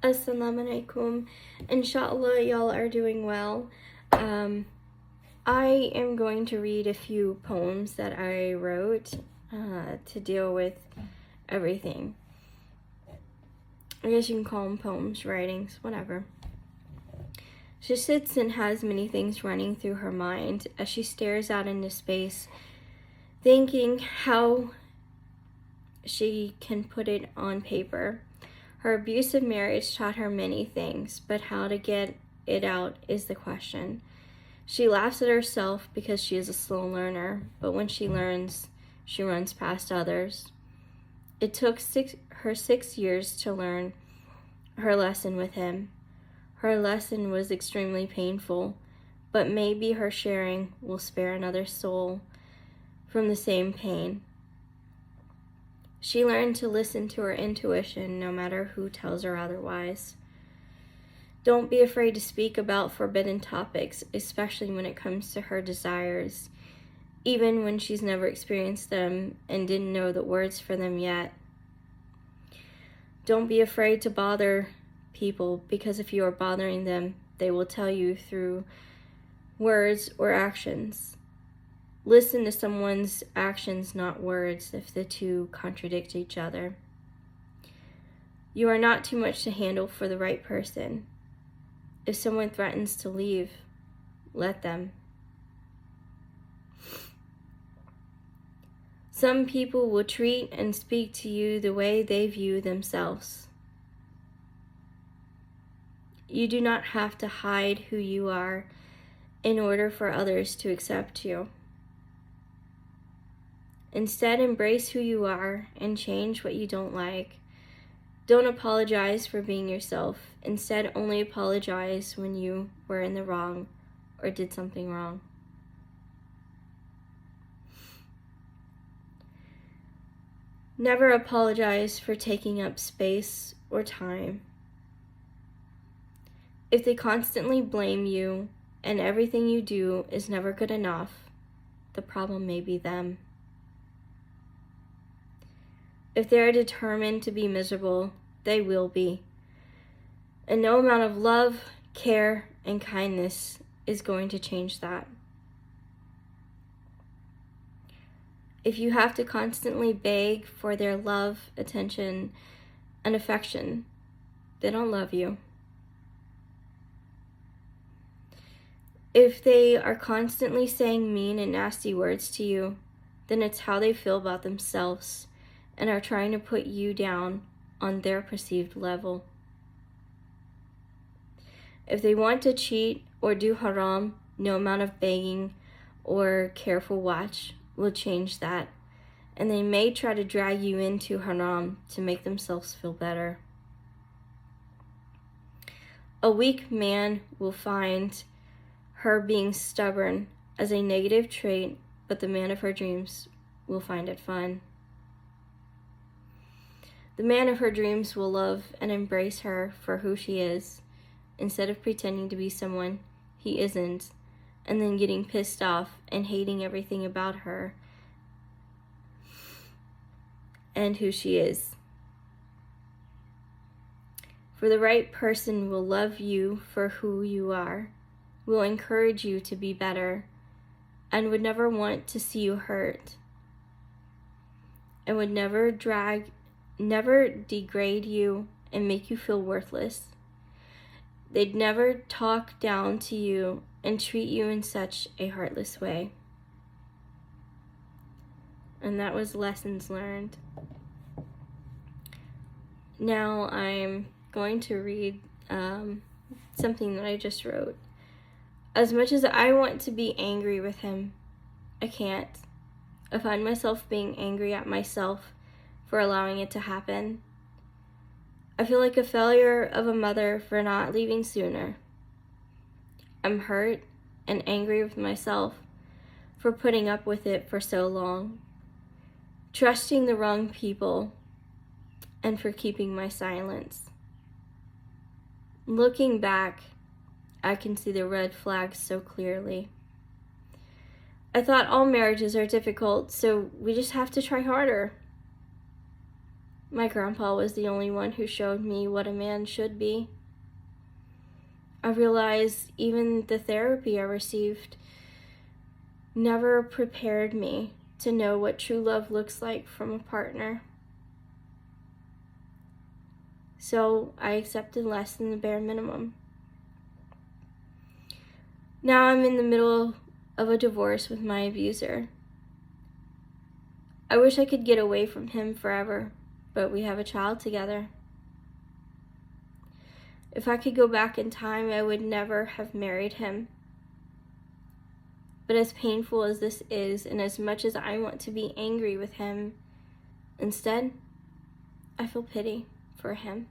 Assalamu alaikum. Inshallah, y'all are doing well. I am going to read a few poems that I wrote to deal with everything. I guess you can call them poems, writings, whatever. She sits and has many things running through her mind as she stares out into space, thinking how she can put it on paper. Her abusive marriage taught her many things, but how to get it out is the question. She laughs at herself because she is a slow learner, but when she learns, she runs past others. It took her 6 years to learn her lesson with him. Her lesson was extremely painful, but maybe her sharing will spare another soul from the same pain. She learned to listen to her intuition no matter who tells her otherwise. Don't be afraid to speak about forbidden topics, especially when it comes to her desires, even when she's never experienced them and didn't know the words for them yet. Don't be afraid to bother people, because if you are bothering them, they will tell you through words or actions. Listen to someone's actions, not words, if the two contradict each other. You are not too much to handle for the right person. If someone threatens to leave, let them. Some people will treat and speak to you the way they view themselves. You do not have to hide who you are in order for others to accept you. Instead, embrace who you are and change what you don't like. Don't apologize for being yourself. Instead, only apologize when you were in the wrong or did something wrong. Never apologize for taking up space or time. If they constantly blame you and everything you do is never good enough, the problem may be them. If they are determined to be miserable, they will be. And no amount of love, care, and kindness is going to change that. If you have to constantly beg for their love, attention, and affection, they don't love you. If they are constantly saying mean and nasty words to you, then it's how they feel about themselves and are trying to put you down on their perceived level. If they want to cheat or do haram, no amount of begging or careful watch will change that, and they may try to drag you into haram to make themselves feel better. A weak man will find her being stubborn as a negative trait, but the man of her dreams will find it fun. The man of her dreams will love and embrace her for who she is, instead of pretending to be someone he isn't, and then getting pissed off and hating everything about her and who she is. For the right person will love you for who you are, will encourage you to be better, and would never want to see you hurt, and would never degrade you and make you feel worthless. They'd never talk down to you and treat you in such a heartless way. And that was lessons learned. Now I'm going to read something that I just wrote. As much as I want to be angry with him, I can't. I find myself being angry at myself for allowing it to happen. I feel like a failure of a mother for not leaving sooner. I'm hurt and angry with myself for putting up with it for so long, trusting the wrong people, and for keeping my silence. Looking back, I can see the red flags so clearly. I thought all marriages are difficult, so we just have to try harder. My grandpa was the only one who showed me what a man should be. I realized even the therapy I received never prepared me to know what true love looks like from a partner. So I accepted less than the bare minimum. Now I'm in the middle of a divorce with my abuser. I wish I could get away from him forever, but we have a child together. If I could go back in time, I would never have married him. But as painful as this is, and as much as I want to be angry with him, instead, I feel pity for him.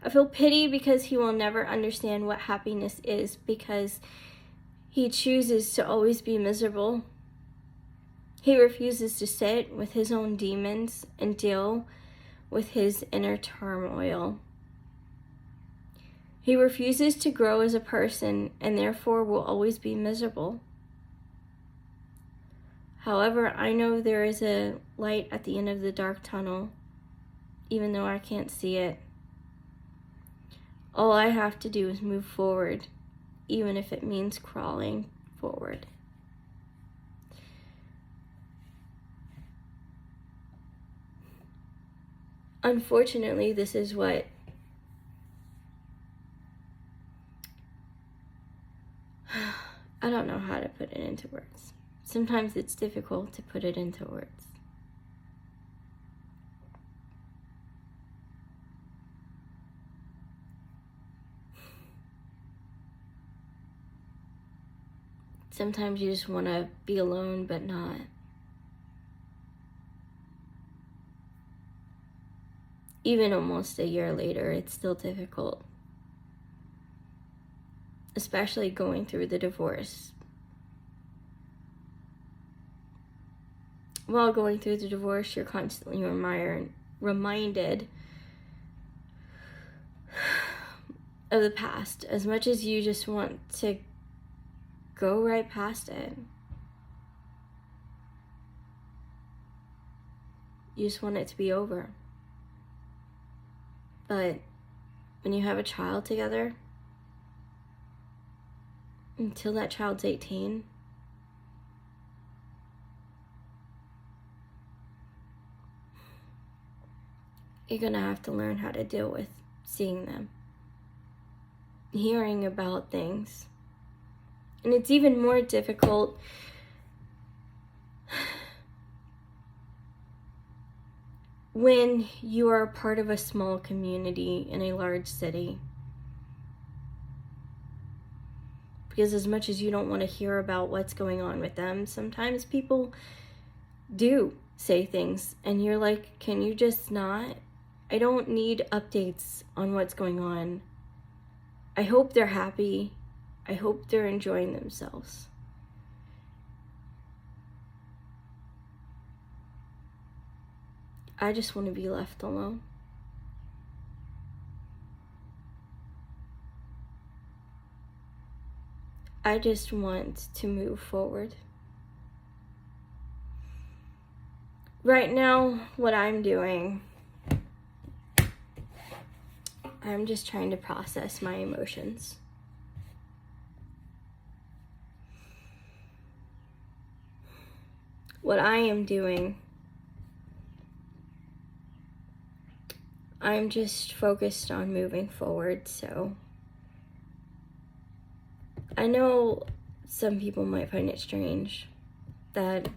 I feel pity because he will never understand what happiness is, because he chooses to always be miserable. He refuses to sit with his own demons and deal with his inner turmoil. He refuses to grow as a person and therefore will always be miserable. However, I know there is a light at the end of the dark tunnel, even though I can't see it. All I have to do is move forward, even if it means crawling forward. Unfortunately, this is what I don't know how to put it into words. Sometimes it's difficult to put it into words. Sometimes you just want to be alone, but not. Even almost a year later, it's still difficult. Especially going through the divorce. While going through the divorce, you're constantly reminded of the past, as much as you just want to go right past it. You just want it to be over. But when you have a child together, until that child's 18, you're gonna have to learn how to deal with seeing them, hearing about things. And it's even more difficult when you are part of a small community in a large city. Because as much as you don't want to hear about what's going on with them, sometimes people do say things and you're like, can you just not? I don't need updates on what's going on. I hope they're happy. I hope they're enjoying themselves. I just want to be left alone. I just want to move forward. Right now, what I'm doing, I'm just trying to process my emotions. What I am doing, I'm just focused on moving forward. So I know some people might find it strange that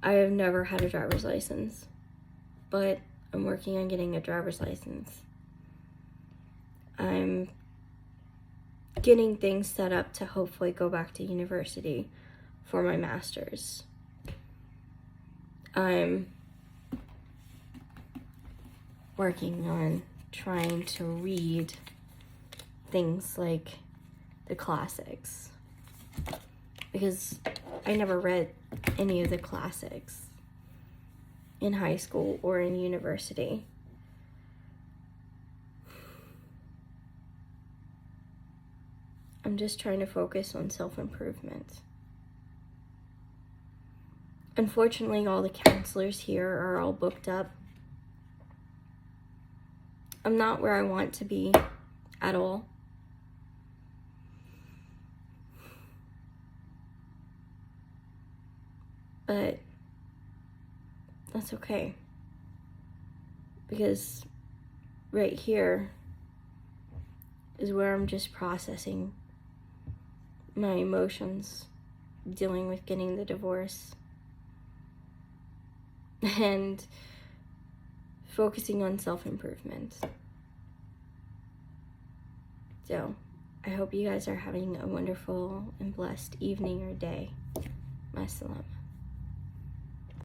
I have never had a driver's license, but I'm working on getting a driver's license. I'm getting things set up to hopefully go back to university for my master's. I'm working on trying to read things like the classics, because I never read any of the classics in high school or in university. I'm just trying to focus on self-improvement. Unfortunately, all the counselors here are all booked up, I'm not where I want to be at all. But that's okay. Because right here is where I'm just processing my emotions, dealing with getting the divorce, and focusing on self-improvement. So, I hope you guys are having a wonderful and blessed evening or day. Masalam.